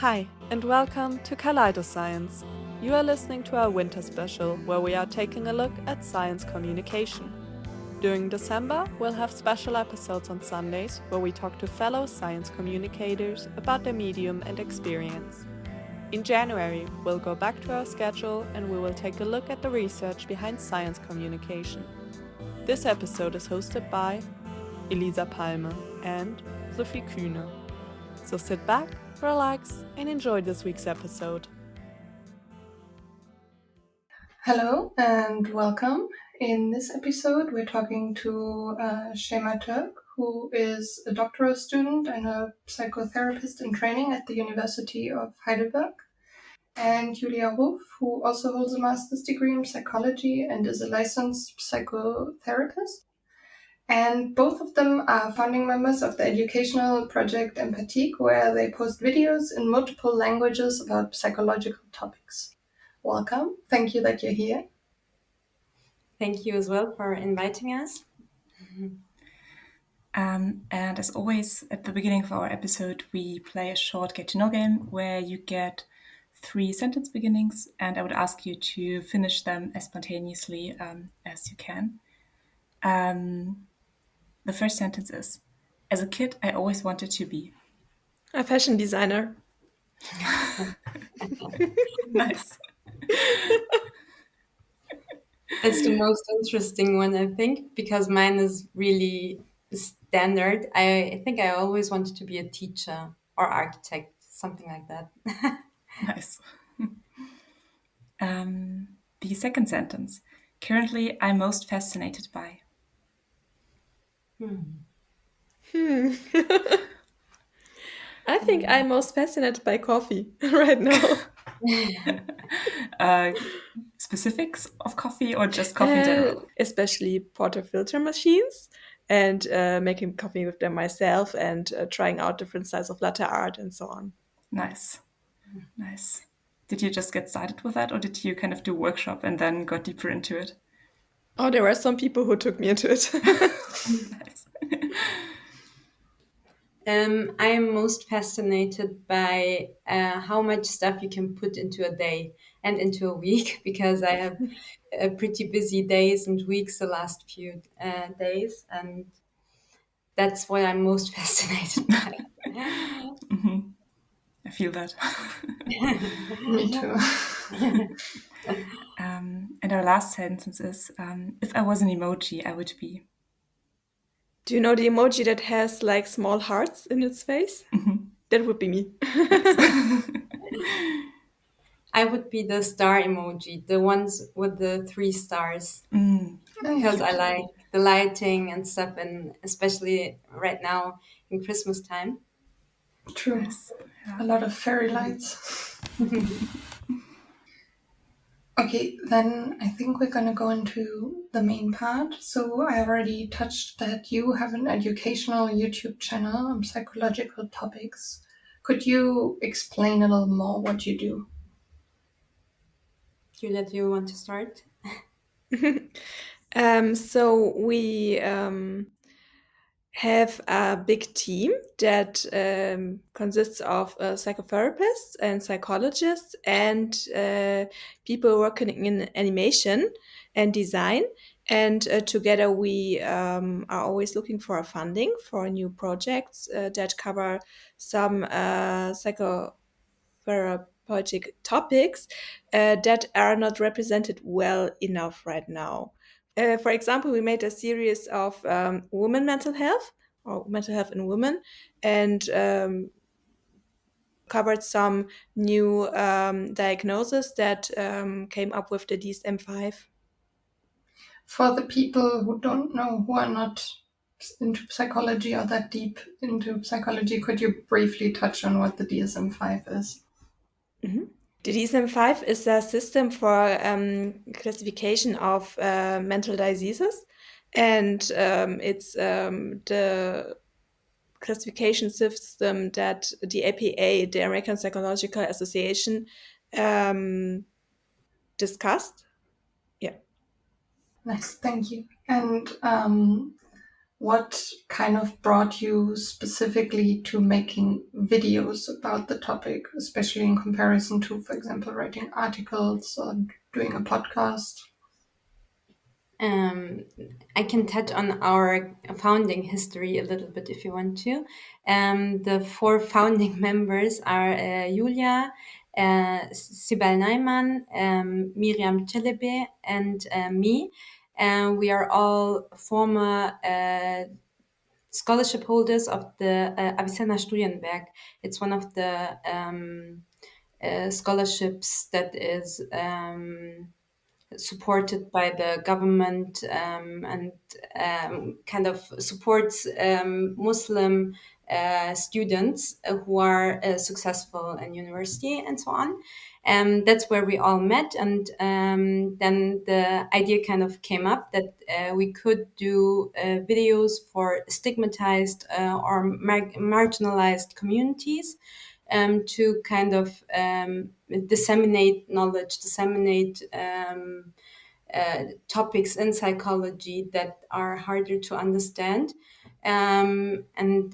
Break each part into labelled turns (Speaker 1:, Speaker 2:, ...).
Speaker 1: Hi, and welcome to Science. You are listening to our winter special, where we are taking a look at science communication. During December, we'll have special episodes on Sundays, where we talk to fellow science communicators about their medium and experience. In January, we'll go back to our schedule and we will take a look at the research behind science communication. This episode is hosted by Elisa Palme and Sophie Kühne. So sit back, relax, and enjoy this week's episode.
Speaker 2: Hello and welcome. In this episode, we're talking to Shema Turk, who is a doctoral student and a psychotherapist in training at the University of Heidelberg, and Julia Ruf, who also holds a master's degree in psychology and is a licensed psychotherapist. And both of them are founding members of the educational project Empathique, where they post videos in multiple languages about psychological topics. Welcome. Thank you that you're here.
Speaker 3: Thank you as well for inviting us.
Speaker 4: And as always, at the beginning of our episode, we play a short get-to-know game where you get 3 sentence beginnings, and I would ask you to finish them as spontaneously as you can. The first sentence is, as a kid, I always wanted to be.
Speaker 1: A fashion designer.
Speaker 4: Nice.
Speaker 3: It's the most interesting one, I think, because mine is really standard. I think I always wanted to be a teacher or architect, something like that.
Speaker 4: Nice. The second sentence, currently, I'm most fascinated by.
Speaker 1: I think I'm most fascinated by coffee right now.
Speaker 4: Specifics of coffee or just coffee in general?
Speaker 1: Especially portafilter machines and making coffee with them myself and trying out different styles of latte art and so on.
Speaker 4: Nice. Did you just get started with that, or did you kind of do a workshop and then got deeper into it?
Speaker 1: Oh, there were some people who took me into it.
Speaker 4: Nice.
Speaker 3: I am most fascinated by how much stuff you can put into a day and into a week, because I have pretty busy days and weeks the last few days, and that's what I'm most fascinated by.
Speaker 4: I feel that.
Speaker 2: Me too.
Speaker 4: And our last sentence is, if I was an emoji, I would be.
Speaker 1: Do you know the emoji that has like small hearts in its face? That would be me.
Speaker 3: I would be the star emoji, the ones with the 3 stars, because I like the lighting and stuff, and especially right now in Christmas time.
Speaker 2: True.
Speaker 4: Nice.
Speaker 2: A lot of fairy lights. Okay, then I think we're going to go into the main part. So I already touched that you have an educational YouTube channel on psychological topics. Could you explain a little more what you do?
Speaker 3: Julia, do you want to start?
Speaker 1: So we have a big team that consists of psychotherapists and psychologists and people working in animation and design. And together we are always looking for funding for new projects that cover some psychotherapeutic topics that are not represented well enough right now. For example, we made a series of women mental health or mental health in women, and covered some new diagnoses that came up with the DSM-5.
Speaker 2: For the people who don't know, who are not into psychology or that deep into psychology, could you briefly touch on what the DSM-5 is?
Speaker 1: The DSM-5 is a system for classification of mental diseases, and it's the classification system that the APA, the American Psychological Association, discussed. Yeah.
Speaker 2: Nice, thank you. And what kind of brought you specifically to making videos about the topic, especially in comparison to, for example, writing articles or doing a podcast?
Speaker 3: I can touch on our founding history a little bit if you want to. The 4 founding members are Julia, Sibel Neumann, Miriam Celebi, and me. We are all former scholarship holders of the Avicenna Studienberg. It's one of the scholarships that is supported by the government and kind of supports Muslim students who are successful in university and so on. That's where we all met, and then the idea kind of came up that we could do videos for stigmatized or marginalized communities to kind of disseminate knowledge, disseminate topics in psychology that are harder to understand. And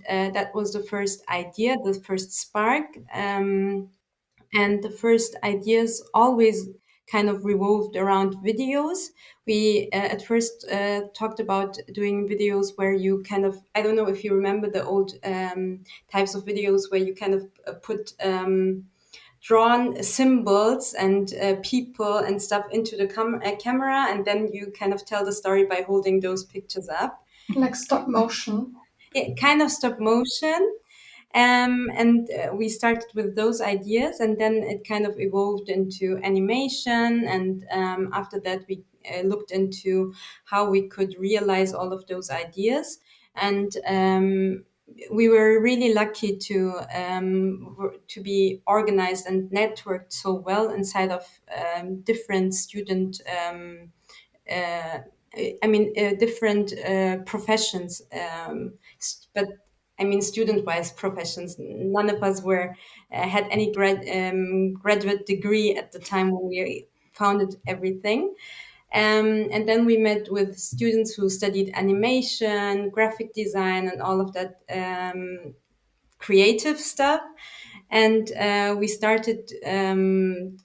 Speaker 3: that was the first idea, the first spark. And the first ideas always kind of revolved around videos. We at first talked about doing videos where you kind of, I don't know if you remember the old types of videos where you kind of put drawn symbols and people and stuff into the camera, and then you kind of tell the story by holding those pictures up.
Speaker 2: Like stop motion?
Speaker 3: Yeah, kind of stop motion. And we started with those ideas, and then it kind of evolved into animation. And after that, we looked into how we could realize all of those ideas. And we were really lucky to be organized and networked so well inside of different student. Different professions, but I mean, student-wise professions. None of us were had any graduate degree at the time when we founded everything. And then we met with students who studied animation, graphic design, and all of that creative stuff. And we started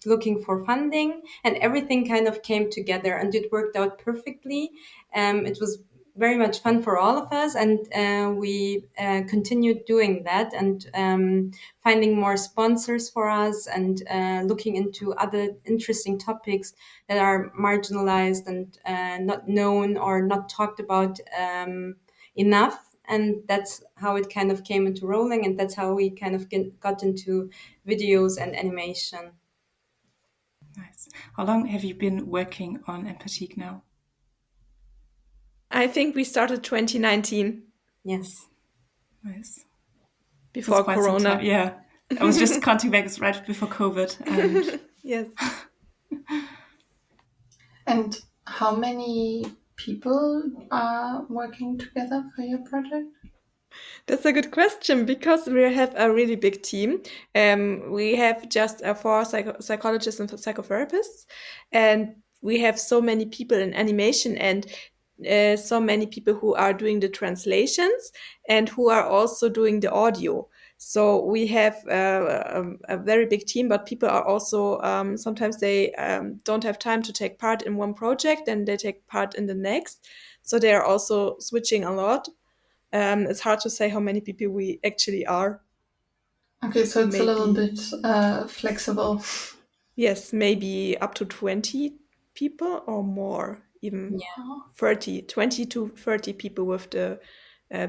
Speaker 3: looking for funding, and everything kind of came together, and it worked out perfectly. It was very much fun for all of us, and we continued doing that and finding more sponsors for us, and looking into other interesting topics that are marginalized and not known or not talked about enough. And that's how it kind of came into rolling, and that's how we kind of got into videos and animation.
Speaker 4: Nice. How long have you been working on Empathique now?
Speaker 1: I think we started 2019.
Speaker 3: Yes.
Speaker 4: Nice.
Speaker 1: Before Corona.
Speaker 4: Yeah. I was just counting back, it's right before COVID. And
Speaker 1: yes.
Speaker 2: And how many people are working together for your project?
Speaker 1: That's a good question, because we have a really big team. We have just 4 psychologists and psychotherapists, and we have so many people in animation, and so many people who are doing the translations and who are also doing the audio. So we have a very big team, but people are also sometimes they don't have time to take part in one project and they take part in the next. So they are also switching a lot. It's hard to say how many people we actually are.
Speaker 2: Okay, so it's a little bit flexible.
Speaker 1: Yes, maybe up to 20 people or more, even 20 to 30 people with the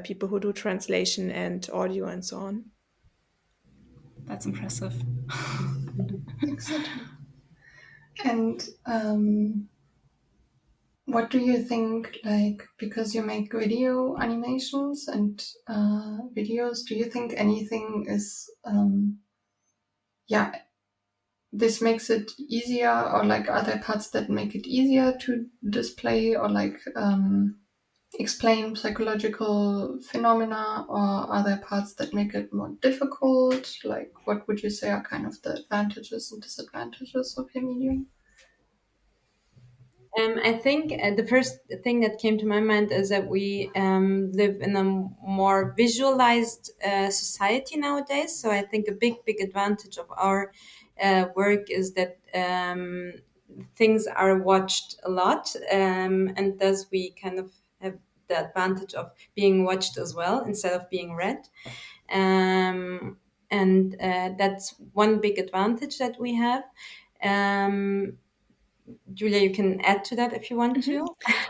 Speaker 1: people who do translation and audio and so on.
Speaker 4: That's impressive.
Speaker 2: Excellent. And what do you think, like, because you make video animations and videos, do you think anything is, this makes it easier, or like are there parts that make it easier to display or like explain psychological phenomena, or are there parts that make it more difficult? Like, what would you say are kind of the advantages and disadvantages of your medium?
Speaker 3: I think the first thing that came to my mind is that we live in a more visualized society nowadays. So I think a big advantage of our work is that things are watched a lot, and thus we kind of have the advantage of being watched as well instead of being read. And that's one big advantage that we have. Um, Julia, you can add to that if you want to.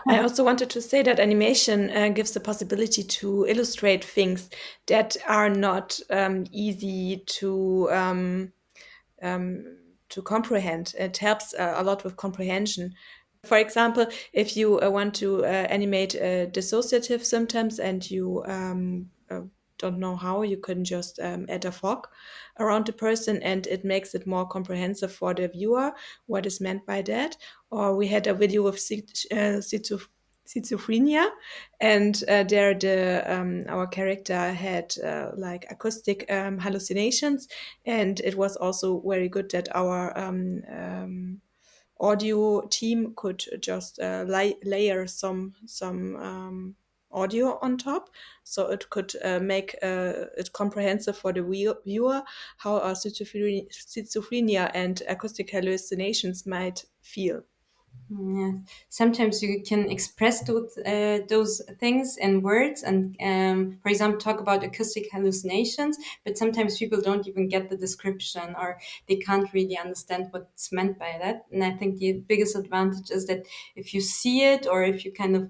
Speaker 5: I also wanted to say that animation gives the possibility to illustrate things that are not easy to comprehend. It helps a lot with comprehension. For example, if you want to animate dissociative symptoms and you don't know how, you can just add a fog around the person and it makes it more comprehensive for the viewer what is meant by that. Or we had a video of schizophrenia, and there our character had like acoustic hallucinations, and it was also very good that our audio team could just layer some audio on top, so it could make it comprehensive for the viewer how a schizophrenia and acoustic hallucinations might feel.
Speaker 3: Yeah. Sometimes you can express those things in words and, for example, talk about acoustic hallucinations, but sometimes people don't even get the description or they can't really understand what's meant by that. And I think the biggest advantage is that if you see it or if you kind of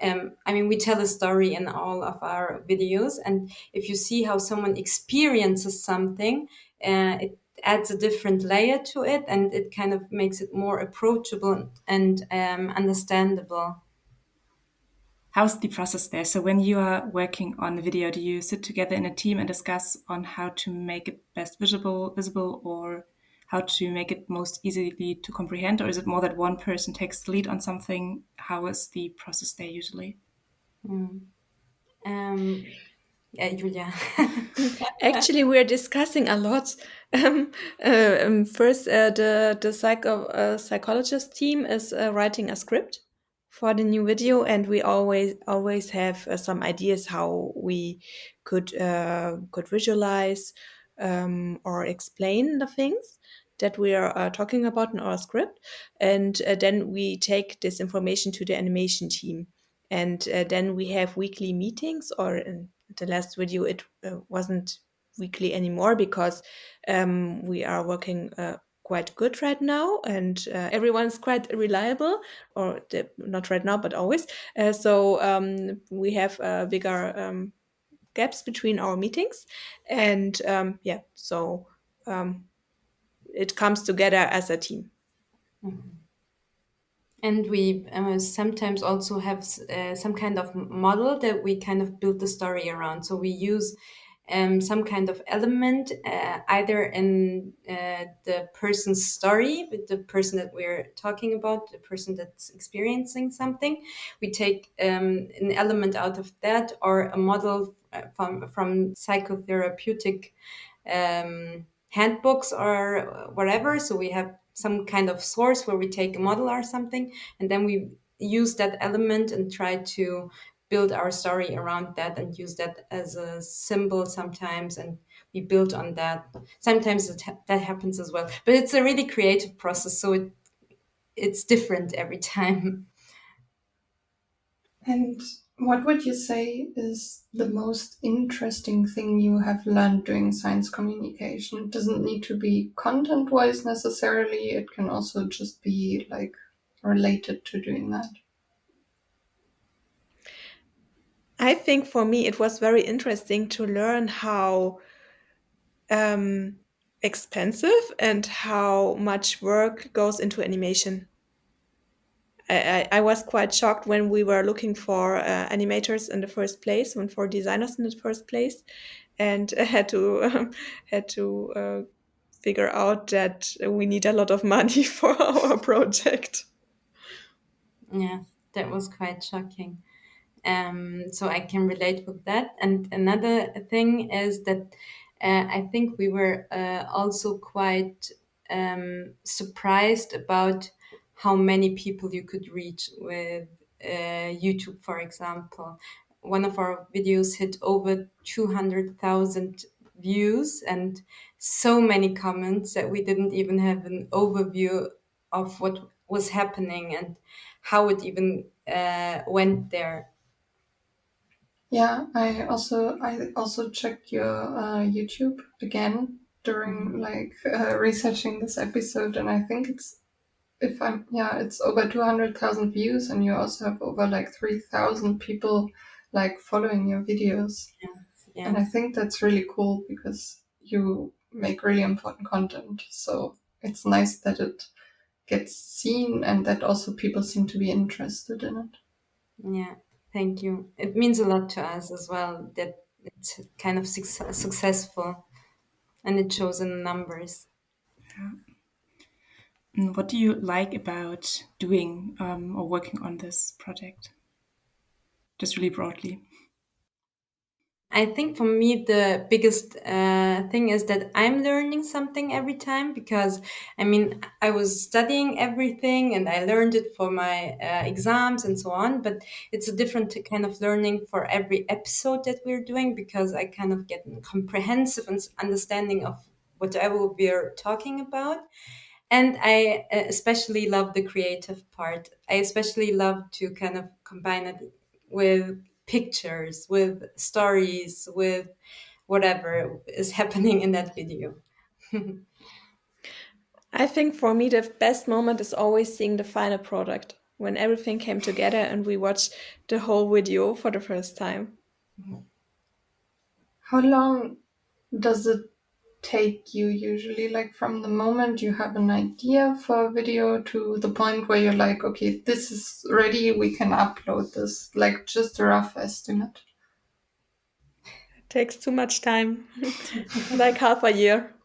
Speaker 3: I mean, we tell a story in all of our videos, and if you see how someone experiences something, it adds a different layer to it, and it kind of makes it more approachable and understandable.
Speaker 4: How's the process there? So when you are working on a video, do you sit together in a team and discuss on how to make it best visible, or how to make it most easily to comprehend? Or is it more that one person takes the lead on something? How is the process there usually?
Speaker 3: Yeah, Julia.
Speaker 5: Actually, we're discussing a lot. First, the psychologist team is writing a script for the new video, and we always have some ideas how we could visualize or explain the things that we are talking about in our script, and then we take this information to the animation team, and then we have weekly meetings. Or in the last video, it wasn't weekly anymore because we are working quite good right now, and everyone's quite reliable, or not right now but always. So we have bigger gaps between our meetings, and yeah, so it comes together as a team.
Speaker 3: And we sometimes also have some kind of model that we kind of build the story around. So we use some kind of element, either in the person's story, with the person that we're talking about, the person that's experiencing something. We take an element out of that, or a model from psychotherapeutic handbooks or whatever. So we have some kind of source where we take a model or something, and then we use that element and try to build our story around that and use that as a symbol sometimes, and we build on that. Sometimes that happens as well, but it's a really creative process, so it's different every time.
Speaker 2: And what would you say is the most interesting thing you have learned doing science communication? It doesn't need to be content-wise necessarily. It can also just be like related to doing that.
Speaker 5: I think for me it was very interesting to learn how expensive and how much work goes into animation. I was quite shocked when we were looking for animators in the first place, and for designers in the first place, and had to figure out that we need a lot of money for our project.
Speaker 3: Yeah, that was quite shocking. So I can relate with that. And another thing is that I think we were also quite surprised about how many people you could reach with YouTube, for example. One of our videos hit over 200,000 views and so many comments that we didn't even have an overview of what was happening and how it even went there.
Speaker 2: Yeah, I also checked your YouTube again during researching this episode, and I think it's over 200,000 views, and you also have over 3,000 people following your videos.
Speaker 3: Yes.
Speaker 2: And I think that's really cool because you make really important content. So it's nice that it gets seen and that also people seem to be interested in it.
Speaker 3: Yeah, thank you. It means a lot to us as well that it's kind of successful and it shows in the numbers.
Speaker 4: What do you like about doing or working on this project? Just really broadly.
Speaker 3: I think for me, the biggest thing is that I'm learning something every time because, I mean, I was studying everything and I learned it for my exams and so on, but it's a different kind of learning for every episode that we're doing because I kind of get a comprehensive understanding of whatever we're talking about. And I especially love the creative part. I especially love to kind of combine it with pictures, with stories, with whatever is happening in that video.
Speaker 5: I think for me, the best moment is always seeing the final product when everything came together and we watched the whole video for the first time.
Speaker 2: How long does it take you usually, from the moment you have an idea for a video to the point where you're like, okay, this is ready, we can upload this, just a rough estimate?
Speaker 5: It takes too much time, like half a year.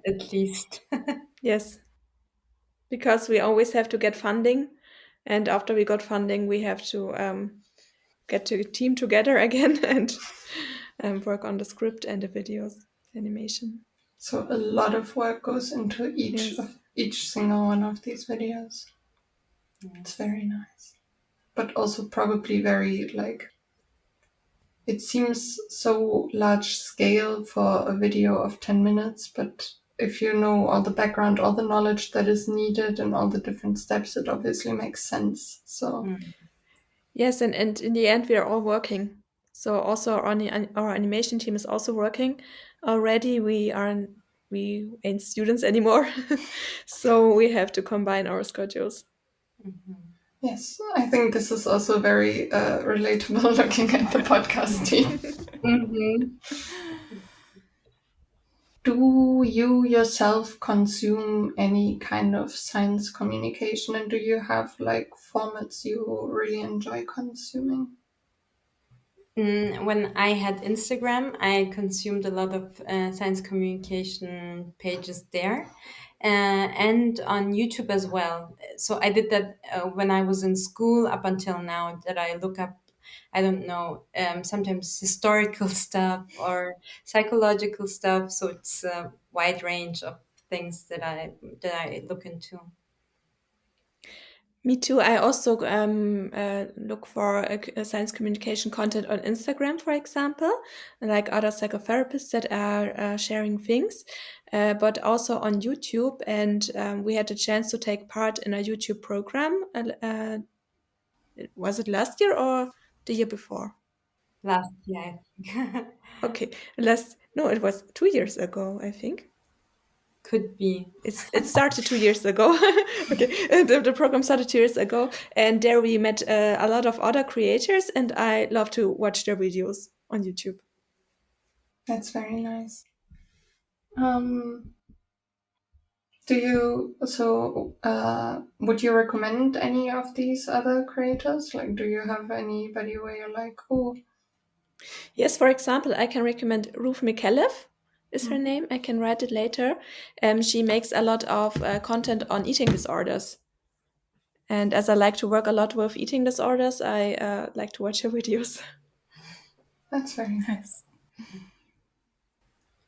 Speaker 3: At least.
Speaker 5: Yes, because we always have to get funding, and after we got funding, we have to get the team together again and work on the script and the videos, animation.
Speaker 2: So a lot of work goes into
Speaker 5: Yes.
Speaker 2: each single one of these videos. It's very nice, but also probably very it seems so large scale for a video of 10 minutes, but if you know all the background, all the knowledge that is needed and all the different steps, it obviously makes sense. So
Speaker 5: Yes, and in the end, we are all working. So also our animation team is also working. Already we ain't students anymore, so we have to combine our schedules.
Speaker 2: yes, I think this is also very relatable looking at the podcast team. Do you yourself consume any kind of science communication, and do you have formats you really enjoy consuming?
Speaker 3: When I had Instagram, I consumed a lot of science communication pages there and on YouTube as well. So I did that when I was in school up until now that I look up, I don't know, sometimes historical stuff or psychological stuff. So it's a wide range of things that I look into.
Speaker 5: Me too. I also look for a science communication content on Instagram, for example, like other psychotherapists that are sharing things, but also on YouTube. And we had the chance to take part in a YouTube program. Was it last year or the year before?
Speaker 3: Last year, I think.
Speaker 5: Okay, no, it was 2 years ago, I think.
Speaker 3: Could be.
Speaker 5: It started 2 years ago. Okay, and the program started 2 years ago, and there we met a lot of other creators, and I love to watch their videos on YouTube.
Speaker 2: That's very nice. Do you would you recommend any of these other creators? Do you have anybody where you're like, oh,
Speaker 5: Yes, for example, I can recommend Ruth McAuliffe is her name. I can write it later. She makes a lot of content on eating disorders. And as I like to work a lot with eating disorders, I like to watch her videos.
Speaker 2: that's very nice.
Speaker 4: Nice.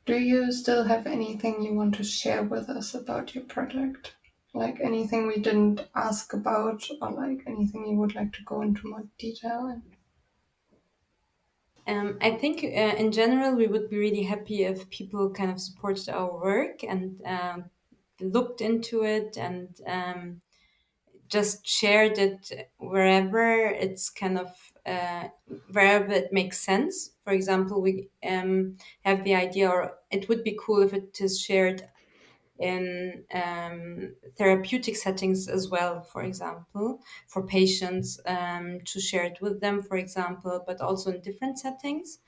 Speaker 2: Do you still have anything you want to share with us about your project? like anything we didn't ask about, or like anything you would like to go into more detail in?
Speaker 3: I think in general, we would be really happy if people kind of supported our work and looked into it and just shared it wherever it's kind of wherever it makes sense. For example, we have the idea, or it would be cool if it is shared in therapeutic settings as well, for example, for patients to share it with them, for example, but also in different settings.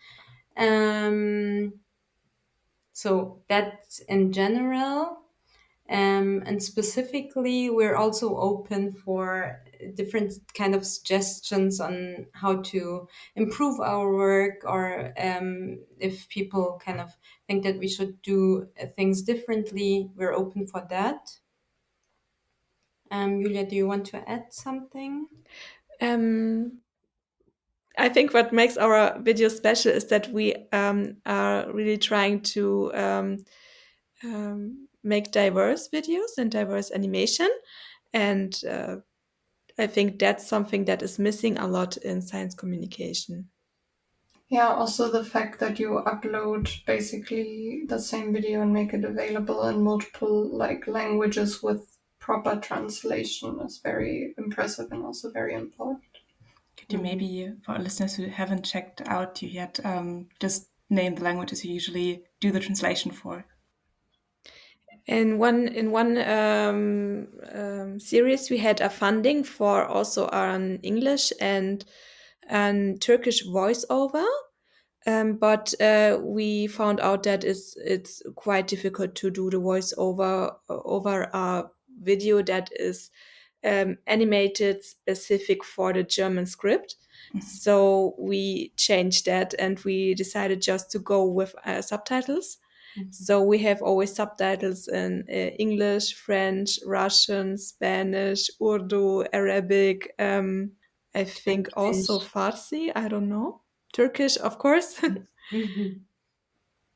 Speaker 3: So that's in general. And specifically, we're also open for different kind of suggestions on how to improve our work, or if people kind of think that we should do things differently, we're open for that. Julia, do you want to add something?
Speaker 5: I think what makes our video special is that we are really trying to make diverse videos and diverse animation. And I think that's something that is missing a lot in science communication.
Speaker 2: Yeah, also the fact that you upload basically the same video and make it available in multiple like languages with proper translation is very impressive and also very important.
Speaker 4: Could you maybe, for our listeners who haven't checked out you yet, just name the languages you usually do the translation for?
Speaker 5: In one series, we had a funding for also an English and an Turkish voiceover, but we found out that it's quite difficult to do the voiceover over a video that is animated specific for the German script. So we changed that and we decided just to go with subtitles. So we have always subtitles in English, French, Russian, Spanish, Urdu, Arabic. I think also Farsi. I don't know. Turkish, of course.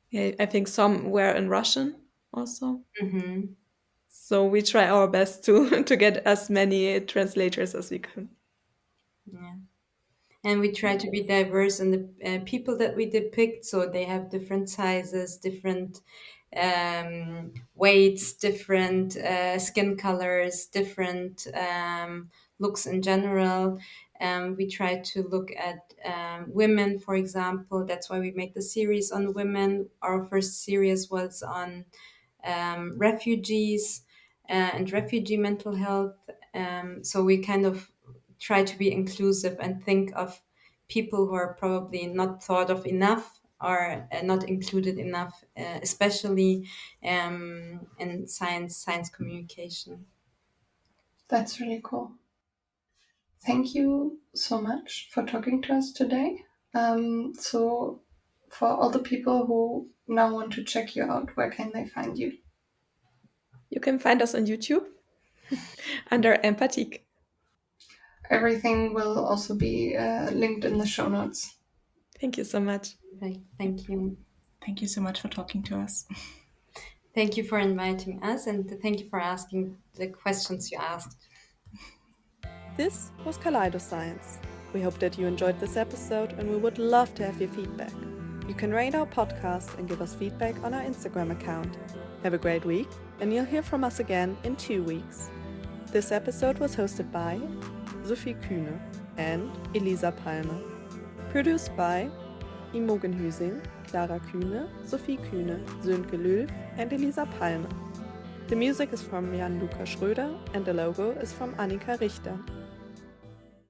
Speaker 5: Yeah, I think some were in Russian also. So we try our best to to get as many translators as we can.
Speaker 3: Yeah. And we try to be diverse in the people that we depict, so they have different sizes, different weights, different skin colors, different looks in general. We try to look at women, for example. That's why we made the series on women. Our first series was on refugees and refugee mental health. So we kind of try to be inclusive and think of people who are probably not thought of enough or not included enough, especially in science communication.
Speaker 2: That's really cool. Thank you so much for talking to us today. So for all the people who now want to check you out, where can they find you?
Speaker 5: You can find us on YouTube under Empathique.
Speaker 2: Everything will also be linked in the show notes.
Speaker 5: Thank you so much.
Speaker 3: Thank you.
Speaker 4: Thank you so much for talking to us.
Speaker 3: Thank you for inviting us, and thank you for asking the questions you asked.
Speaker 1: This was Science. We hope that you enjoyed this episode and we would love to have your feedback. You can rate our podcast and give us feedback on our Instagram account. Have a great week and you'll hear from us again in 2 weeks. This episode was hosted by Sophie Kühne and Elisa Palme. Produced by Imogen Hüsing, Clara Kühne, Sophie Kühne, Sönke Lülf and Elisa Palme. The music is from Jan-Luca Schröder and the logo is from Annika Richter.